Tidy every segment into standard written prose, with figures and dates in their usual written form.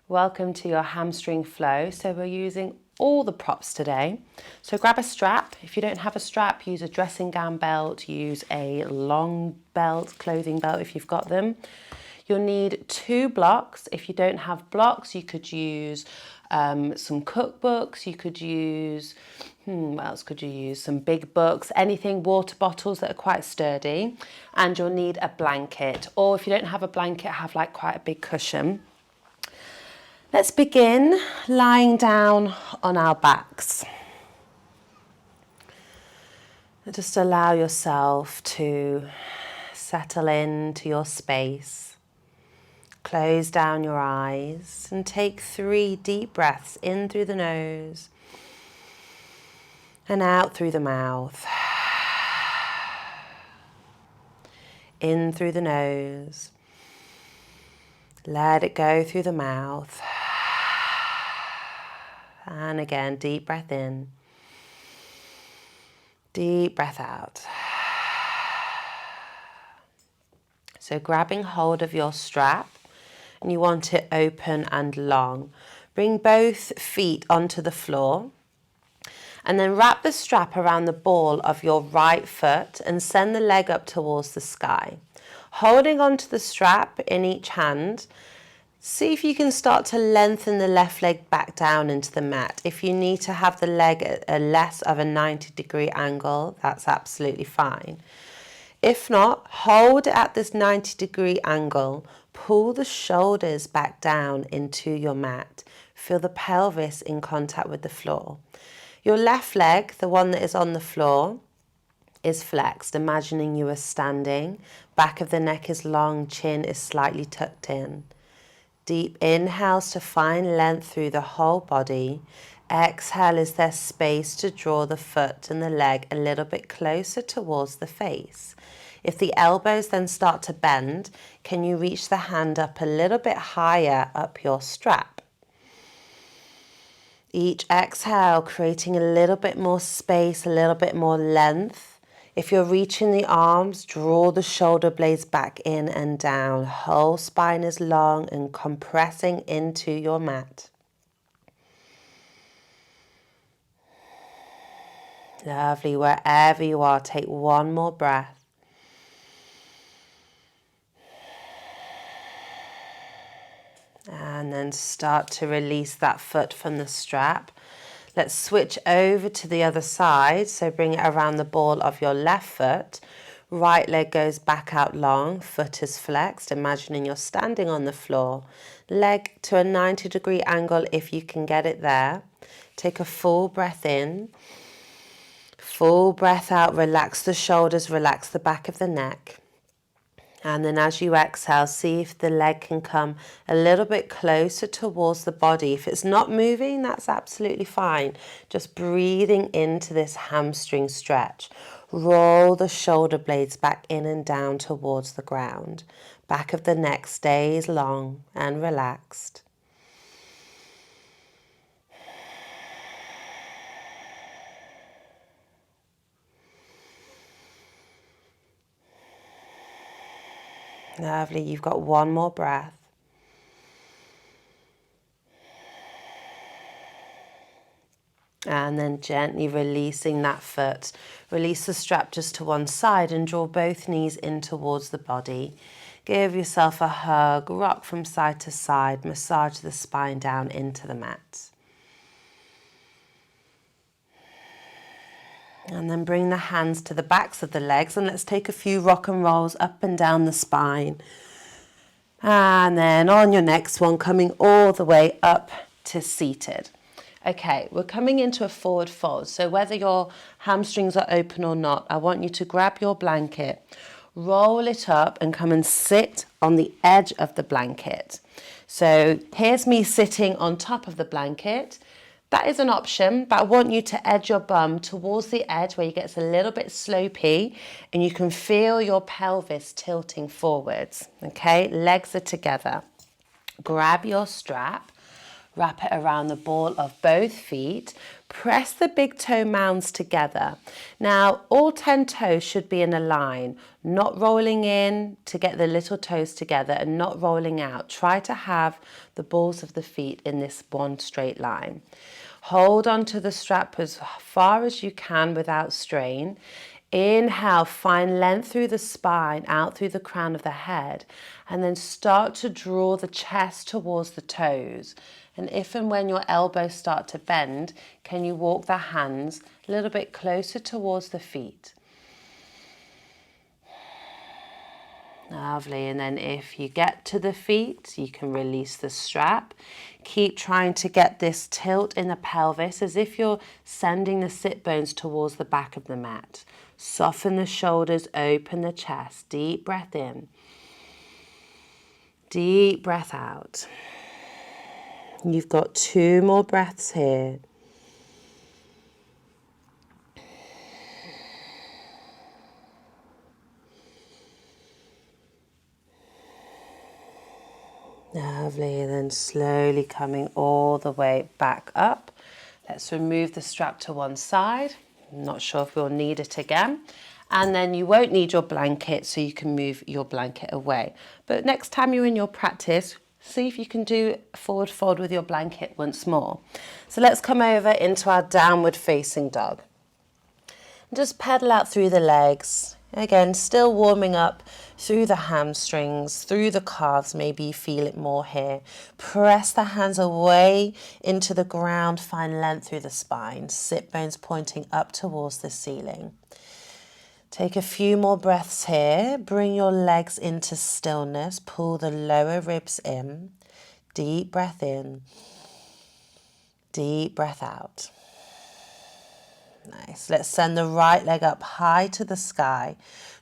Welcome to your hamstring flow. So we're using all the props today. So grab a strap. If you don't have a strap, use a dressing gown belt, use a long belt, clothing belt if you've got them. You'll need 2 blocks. If you don't have blocks, you could use some cookbooks, you could use, what else could you use? Some big books, anything, water bottles that are quite sturdy. And you'll need a blanket, or if you don't have a blanket, have like quite a big cushion. Let's begin lying down on our backs. Just allow yourself to settle into your space. Close down your eyes and take 3 deep breaths in through the nose and out through the mouth. In through the nose. Let it go through the mouth. And again, deep breath in. Deep breath out. So grabbing hold of your strap, and you want it open and long. Bring both feet onto the floor, and then wrap the strap around the ball of your right foot and send the leg up towards the sky. Holding onto the strap in each hand, see if you can start to lengthen the left leg back down into the mat. If you need to have the leg at a less of a 90-degree angle, that's absolutely fine. If not, hold it at this 90-degree angle. Pull the shoulders back down into your mat. Feel the pelvis in contact with the floor. Your left leg, the one that is on the floor, is flexed, imagining you are standing. Back of the neck is long, chin is slightly tucked in. Deep inhales to find length through the whole body. Exhale is there space to draw the foot and the leg a little bit closer towards the face. If the elbows then start to bend, can you reach the hand up a little bit higher up your strap? Each exhale creating a little bit more space, a little bit more length. If you're reaching the arms, draw the shoulder blades back in and down. Whole spine is long and compressing into your mat. Lovely. Wherever you are, take one more breath. And then start to release that foot from the strap. Let's switch over to the other side. So bring it around the ball of your left foot. Right leg goes back out long. Foot is flexed. Imagining you're standing on the floor. Leg to a 90-degree angle if you can get it there. Take a full breath in. Full breath out. Relax the shoulders. Relax the back of the neck. And then as you exhale, see if the leg can come a little bit closer towards the body. If it's not moving, that's absolutely fine. Just breathing into this hamstring stretch. Roll the shoulder blades back in and down towards the ground. Back of the neck stays long and relaxed. Lovely, you've got one more breath. And then gently releasing that foot. Release the strap just to one side and draw both knees in towards the body. Give yourself a hug, rock from side to side, massage the spine down into the mat. And then bring the hands to the backs of the legs and let's take a few rock and rolls up and down the spine. And then on your next one, coming all the way up to seated. Okay, we're coming into a forward fold. So whether your hamstrings are open or not, I want you to grab your blanket, roll it up and come and sit on the edge of the blanket. So here's me sitting on top of the blanket. That is an option, but I want you to edge your bum towards the edge where it gets a little bit slopey and you can feel your pelvis tilting forwards, okay? Legs are together. Grab your strap, Wrap it around the ball of both feet. Press the big toe mounds together. Now, all 10 toes should be in a line, not rolling in to get the little toes together and not rolling out. Try to have the balls of the feet in this one straight line. Hold onto the strap as far as you can without strain. Inhale, find length through the spine, out through the crown of the head, and then start to draw the chest towards the toes. And if and when your elbows start to bend, can you walk the hands a little bit closer towards the feet? Lovely. And then if you get to the feet, you can release the strap. Keep trying to get this tilt in the pelvis as if you're sending the sit bones towards the back of the mat. Soften the shoulders, open the chest. Deep breath in. Deep breath out. You've got 2 more breaths here. Lovely, and then slowly coming all the way back up. Let's remove the strap to one side. I'm not sure if we'll need it again. And then you won't need your blanket, so you can move your blanket away. But next time you're in your practice, see if you can do forward fold with your blanket once more. So let's come over into our downward facing dog. And just pedal out through the legs. Again, still warming up through the hamstrings, through the calves. Maybe you feel it more here. Press the hands away into the ground. Find length through the spine. Sit bones pointing up towards the ceiling. Take a few more breaths here. Bring your legs into stillness. Pull the lower ribs in. Deep breath in. Deep breath out. Nice. Let's send the right leg up high to the sky.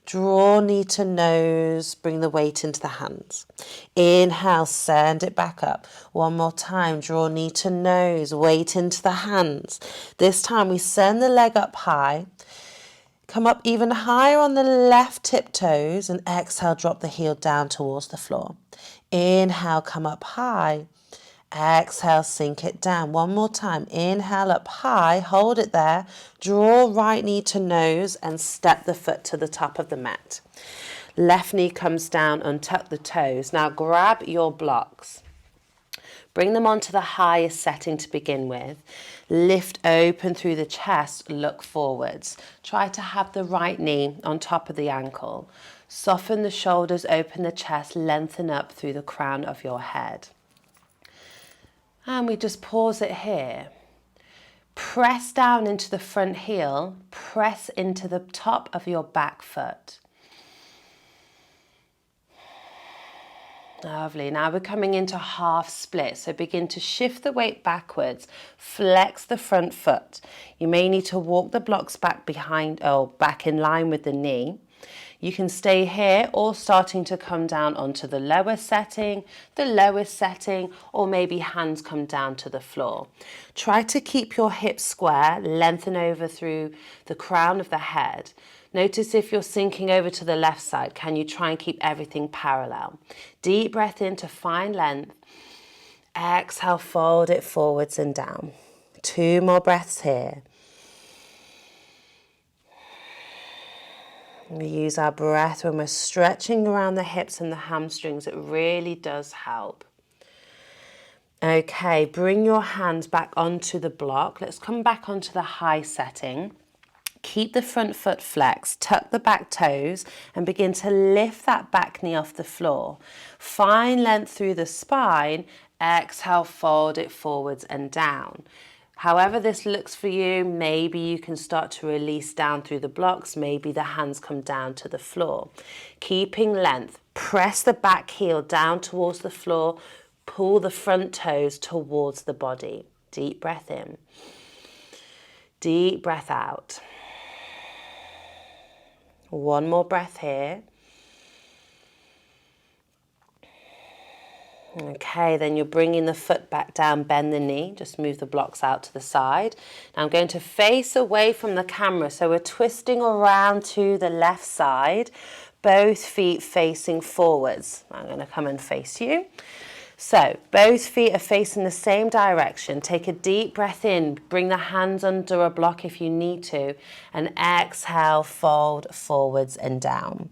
Draw knee to nose. Bring the weight into the hands. Inhale, send it back up. One more time. Draw knee to nose. Weight into the hands. This time we send the leg up high. Come up even higher on the left tiptoes and exhale, drop the heel down towards the floor. Inhale, come up high. Exhale, sink it down. One more time. Inhale up high, hold it there. Draw right knee to nose and step the foot to the top of the mat. Left knee comes down, untuck the toes. Now grab your blocks. Bring them onto the highest setting to begin with. Lift open through the chest, look forwards. Try to have the right knee on top of the ankle. Soften the shoulders, open the chest, lengthen up through the crown of your head. And we just pause it here. Press down into the front heel, press into the top of your back foot. Lovely. Now we're coming into half split. So begin to shift the weight backwards. Flex the front foot. You may need to walk the blocks back back in line with the knee. You can stay here or starting to come down onto the lowest setting, or maybe hands come down to the floor. Try to keep your hips square, lengthen over through the crown of the head. Notice if you're sinking over to the left side, can you try and keep everything parallel? Deep breath in to find length. Exhale, fold it forwards and down. 2 more breaths here. We use our breath when we're stretching around the hips and the hamstrings. It really does help. Okay, bring your hands back onto the block. Let's come back onto the high setting. Keep the front foot flexed, tuck the back toes and begin to lift that back knee off the floor. Find length through the spine. Exhale, fold it forwards and down. However this looks for you, maybe you can start to release down through the blocks. Maybe the hands come down to the floor. Keeping length, press the back heel down towards the floor. Pull the front toes towards the body. Deep breath in. Deep breath out. One more breath here. Okay, then you're bringing the foot back down, bend the knee, just move the blocks out to the side. Now I'm going to face away from the camera, so we're twisting around to the left side, both feet facing forwards. I'm going to come and face you. So both feet are facing the same direction. Take a deep breath in, bring the hands under a block if you need to, and exhale, fold forwards and down.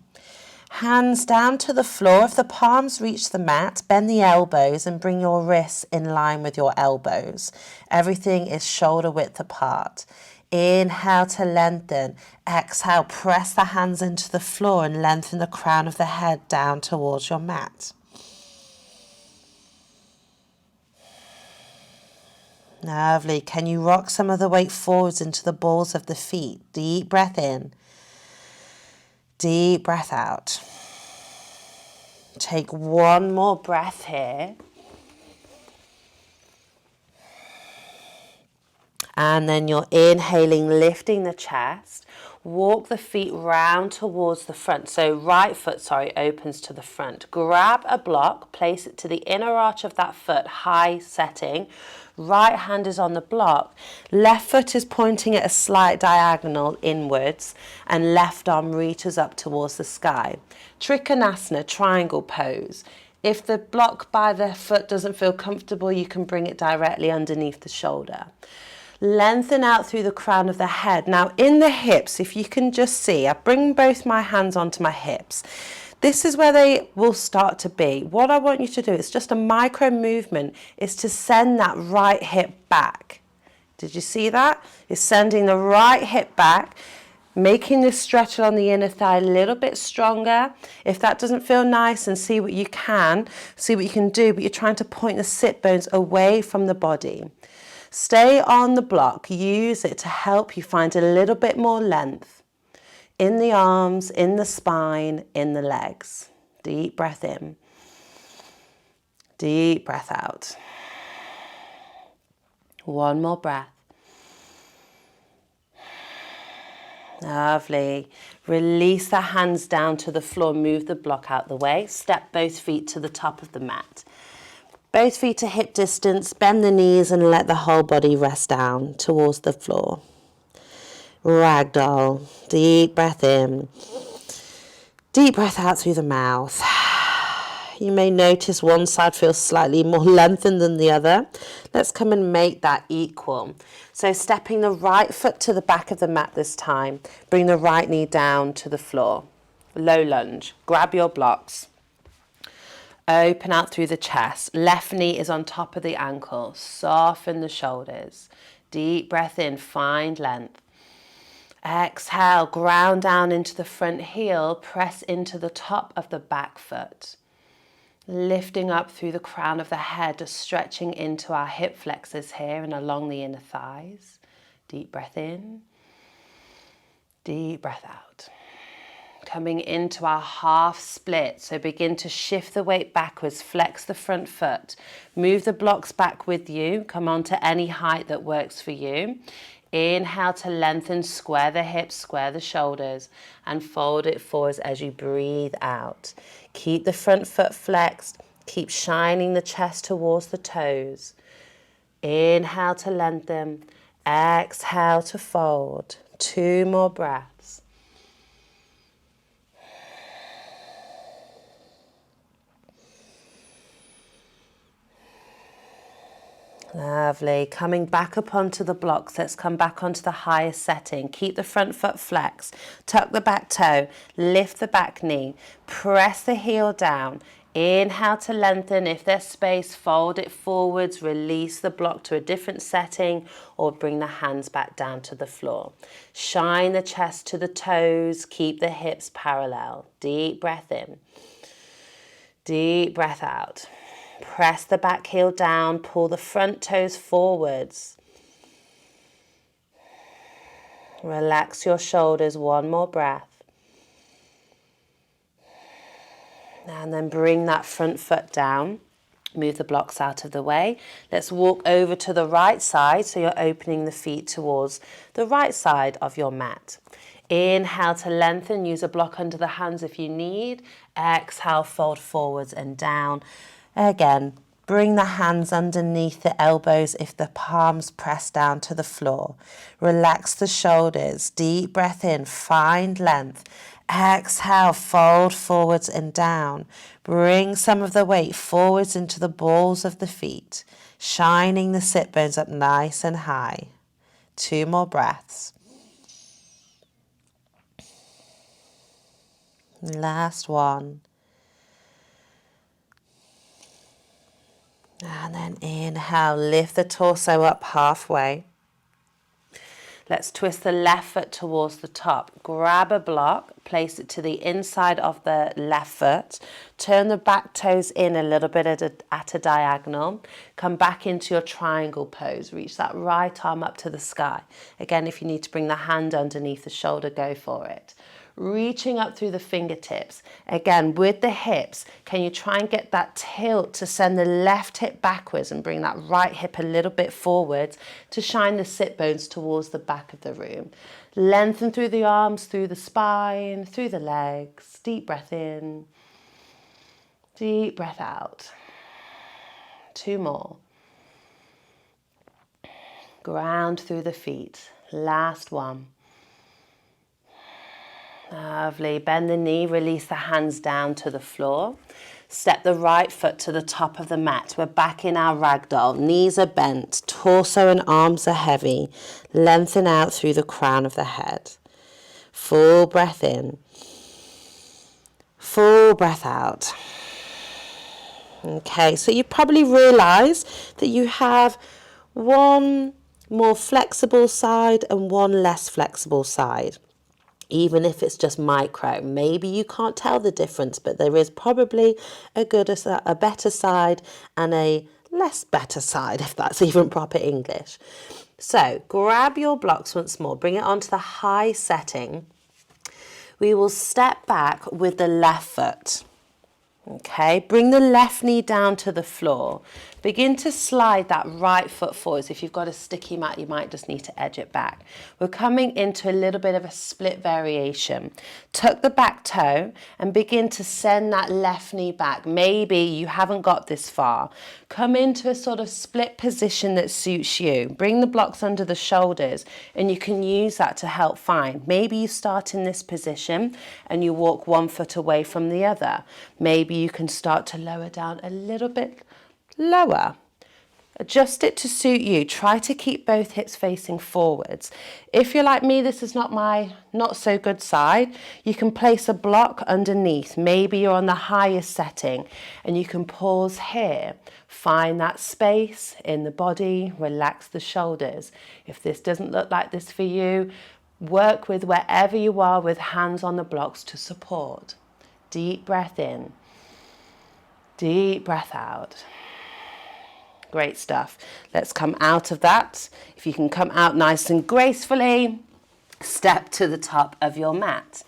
Hands down to the floor. If the palms reach the mat, bend the elbows and bring your wrists in line with your elbows. Everything is shoulder width apart. Inhale to lengthen. Exhale, press the hands into the floor and lengthen the crown of the head down towards your mat. Lovely. Can you rock some of the weight forwards into the balls of the feet? Deep breath in. Deep breath out. Take one more breath here. And then you're inhaling, lifting the chest. Walk the feet round towards the front. So right foot, opens to the front. Grab a block, place it to the inner arch of that foot, high setting. Right hand is on the block. Left foot is pointing at a slight diagonal inwards, and left arm reaches up towards the sky. Trikonasana, triangle pose. If the block by the foot doesn't feel comfortable, you can bring it directly underneath the shoulder. Lengthen out through the crown of the head. Now in the hips, if you can just see, I bring both my hands onto my hips. This is where they will start to be. What I want you to do, it's just a micro movement, is to send that right hip back. Did you see that? It's sending the right hip back, making this stretch along the inner thigh a little bit stronger. If that doesn't feel nice, and see what you can do, but you're trying to point the sit bones away from the body. Stay on the block, use it to help you find a little bit more length in the arms, in the spine, in the legs. Deep breath in. Deep breath out. One more breath. Lovely. Release the hands down to the floor, move the block out the way. Step both feet to the top of the mat. Both feet to hip distance, bend the knees and let the whole body rest down towards the floor. Ragdoll. Deep breath in. Deep breath out through the mouth. You may notice one side feels slightly more lengthened than the other. Let's come and make that equal. So stepping the right foot to the back of the mat this time. Bring the right knee down to the floor. Low lunge. Grab your blocks. Open out through the chest. Left knee is on top of the ankle. Soften the shoulders. Deep breath in. Find length. Exhale. Ground down into the front heel. Press into the top of the back foot. Lifting up through the crown of the head. Just stretching into our hip flexors here and along the inner thighs. Deep breath in. Deep breath out. Coming into our half split. So begin to shift the weight backwards, flex the front foot, move the blocks back with you, come on to any height that works for you. Inhale to lengthen, square the hips, square the shoulders, and fold it forwards as you breathe out. Keep the front foot flexed, keep shining the chest towards the toes. Inhale to lengthen, exhale to fold. 2 more breaths. Lovely. Coming back up onto the blocks. Let's come back onto the highest setting. Keep the front foot flexed. Tuck the back toe. Lift the back knee. Press the heel down. Inhale to lengthen. If there's space, fold it forwards. Release the block to a different setting or bring the hands back down to the floor. Shine the chest to the toes. Keep the hips parallel. Deep breath in. Deep breath out. Press the back heel down, pull the front toes forwards. Relax your shoulders, 1 more breath. And then bring that front foot down. Move the blocks out of the way. Let's walk over to the right side, so you're opening the feet towards the right side of your mat. Inhale to lengthen, use a block under the hands if you need. Exhale, fold forwards and down. Again, bring the hands underneath the elbows if the palms press down to the floor. Relax the shoulders. Deep breath in. Find length. Exhale, fold forwards and down. Bring some of the weight forwards into the balls of the feet, shining the sit bones up nice and high. 2 more breaths. Last one. And then inhale, lift the torso up halfway. Let's twist the left foot towards the top. Grab a block, place it to the inside of the left foot. Turn the back toes in a little bit at a diagonal. Come back into your triangle pose. Reach that right arm up to the sky. Again, if you need to bring the hand underneath the shoulder, go for it. Reaching up through the fingertips. Again, with the hips, can you try and get that tilt to send the left hip backwards and bring that right hip a little bit forwards to shine the sit bones towards the back of the room. Lengthen through the arms, through the spine, through the legs. Deep breath in. Deep breath out. 2 more. Ground through the feet. Last one. Lovely. Bend the knee, release the hands down to the floor. Step the right foot to the top of the mat. We're back in our ragdoll. Knees are bent, torso and arms are heavy. Lengthen out through the crown of the head. Full breath in. Full breath out. Okay, so you probably realise that you have one more flexible side and one less flexible side. Even if it's just micro, maybe you can't tell the difference, but there is probably a better side and a less better side, if that's even proper English. So grab your blocks once more, bring it onto the high setting. We will step back with the left foot. Okay, bring the left knee down to the floor. Begin to slide that right foot forwards. If you've got a sticky mat, you might just need to edge it back. We're coming into a little bit of a split variation. Tuck the back toe and begin to send that left knee back. Maybe you haven't got this far. Come into a sort of split position that suits you. Bring the blocks under the shoulders and you can use that to help find. Maybe you start in this position and you walk 1 foot away from the other. Maybe you can start to lower down a little bit lower. Adjust it to suit you. Try to keep both hips facing forwards. If you're like me, this is not my not so good side, you can place a block underneath. Maybe you're on the highest setting and you can pause here. Find that space in the body, relax the shoulders. If this doesn't look like this for you, work with wherever you are with hands on the blocks to support. Deep breath in. Deep breath out. Great stuff. Let's come out of that. If you can come out nice and gracefully, step to the top of your mat.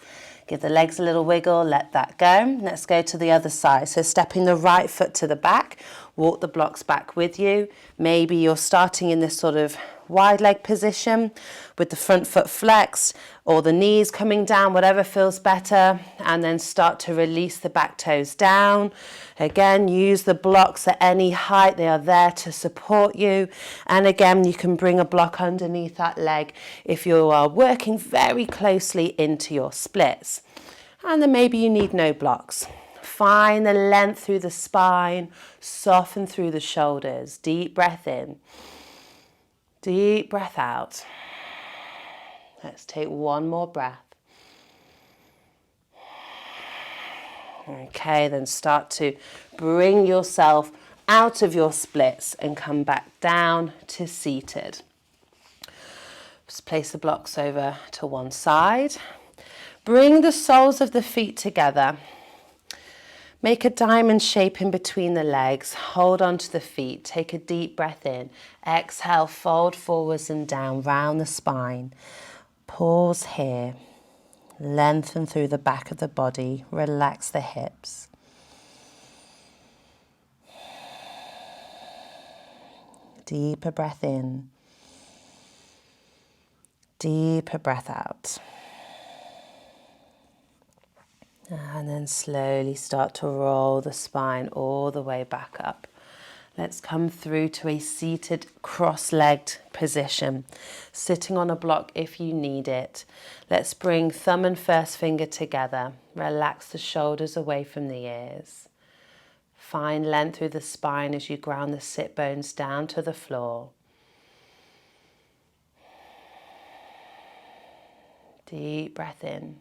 Give the legs a little wiggle, let that go. Let's go to the other side. So stepping the right foot to the back, walk the blocks back with you. Maybe you're starting in this sort of wide leg position with the front foot flexed or the knees coming down, whatever feels better, and then start to release the back toes down. Again, use the blocks at any height. They are there to support you. And again, you can bring a block underneath that leg if you are working very closely into your splits. And then maybe you need no blocks. Find the length through the spine, soften through the shoulders. Deep breath in. Deep breath out. Let's take 1 more breath. Okay, then start to bring yourself out of your splits and come back down to seated. Just place the blocks over to one side. Bring the soles of the feet together. Make a diamond shape in between the legs. Hold on to the feet. Take a deep breath in. Exhale, fold forwards and down, round the spine. Pause here. Lengthen through the back of the body. Relax the hips. Deeper breath in. Deeper breath out. And then slowly start to roll the spine all the way back up. Let's come through to a seated cross-legged position, sitting on a block if you need it. Let's bring thumb and first finger together. Relax the shoulders away from the ears. Find length through the spine as you ground the sit bones down to the floor. Deep breath in.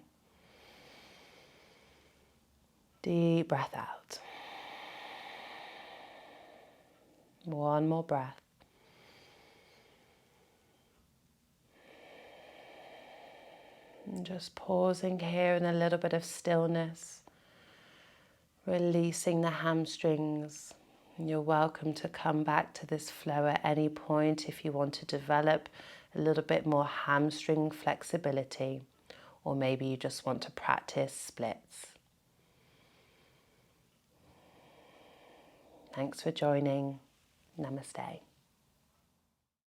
Deep breath out. One more breath. And just pausing here in a little bit of stillness, releasing the hamstrings. And you're welcome to come back to this flow at any point if you want to develop a little bit more hamstring flexibility, or maybe you just want to practice splits. Thanks for joining. Namaste.